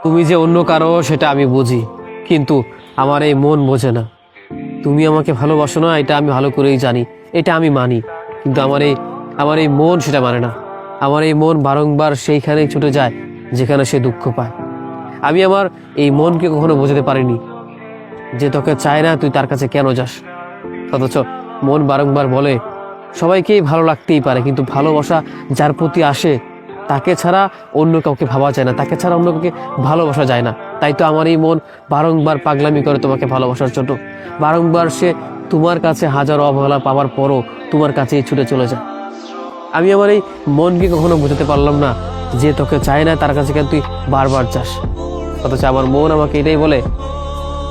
তুমি যে অন্য কারো সেটা আমি বুঝি, কিন্তু আমার এই মন বোঝে না। তুমি আমাকে ভালোবাসো না, এটা আমি ভালো করেই জানি, এটা আমি মানি, কিন্তু আমার এই মন সেটা মানে না। আমার এই মন বারংবার সেইখানেই ছুটে যায় যেখানে সে দুঃখ পায়। আমি আমার এই মনকে কখনো বোঝাতে পারিনি যে তোকে চায় না, তুই তার কাছে কেন যাস। অথচ মন বারংবার বলে সবাইকেই ভালো লাগতেই পারে, কিন্তু ভালোবাসা যার প্রতি আসে তাকে ছাড়া অন্য কাউকে ভাবা যায় না, তাকে ছাড়া অন্য কাউকে ভালোবাসা যায় না। তাই তো আমার এই মন বারংবার পাগলামি করে তোমাকে ভালোবাসার জন্য। বারংবার সে তোমার কাছে হাজারো অবহেলা পাওয়ার পরও তোমার কাছেই ছুটে চলে যায়। আমি আমার এই মনকে কখনো বোঝাতে পারলাম না যে তোকে চায় না, তার কাছে কেন তুই বারবার যাস। অথচ আমার মন আমাকে এটাই বলে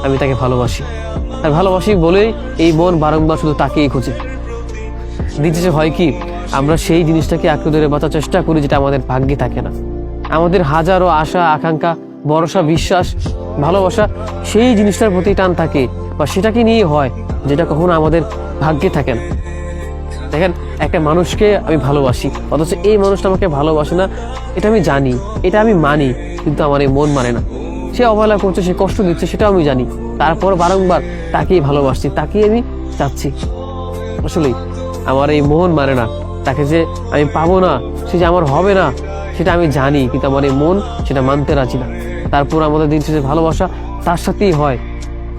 আমি তাকে ভালোবাসি, আর ভালোবাসি বলেই এই মন বারংবার শুধু তাকেই খোঁজে। দিন শেষে হয় কি, আমরা সেই জিনিসটাকে আঁকড়ে ধরে বাঁচার চেষ্টা করি যেটা আমাদের ভাগ্যে থাকে না। আমাদের হাজারো আশা আকাঙ্ক্ষা, ভরসা, বিশ্বাস, ভালোবাসা, সেই জিনিসটার প্রতি টান থাকে, বা সেটাকে নিয়ে হয় যেটা কখনো আমাদের ভাগ্যে থাকে না। দেখেন, একটা মানুষকে আমি ভালোবাসি, অথচ এই মানুষটা আমাকে ভালোবাসে না, এটা আমি জানি, এটা আমি মানি, কিন্তু আমার এই মন মানে না। সে অবহেলা করছে, সে কষ্ট দিচ্ছে, সেটাও আমি জানি, তারপর বারংবার তাকেই ভালোবাসছি, তাকেই আমি চাচ্ছি। আসলেই আমার এই মন মানে না, তাকে যে আমি পাবো না, সে যে আমার হবে না, সেটা আমি জানি, কিন্তু আমার এই মন সেটা মানতে রাজি না। তারপর আমাদের দিন শেষে ভালোবাসা তার সাথেই হয়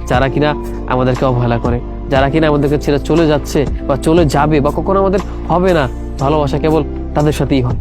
যারা কিনা আমাদেরকে অবহেলা করে, যারা কিনা আমাদেরকে ছেড়ে চলে যাচ্ছে বা চলে যাবে বা কখনো আমাদের হবে না। ভালোবাসা কেবল তাদের সাথেই হয়।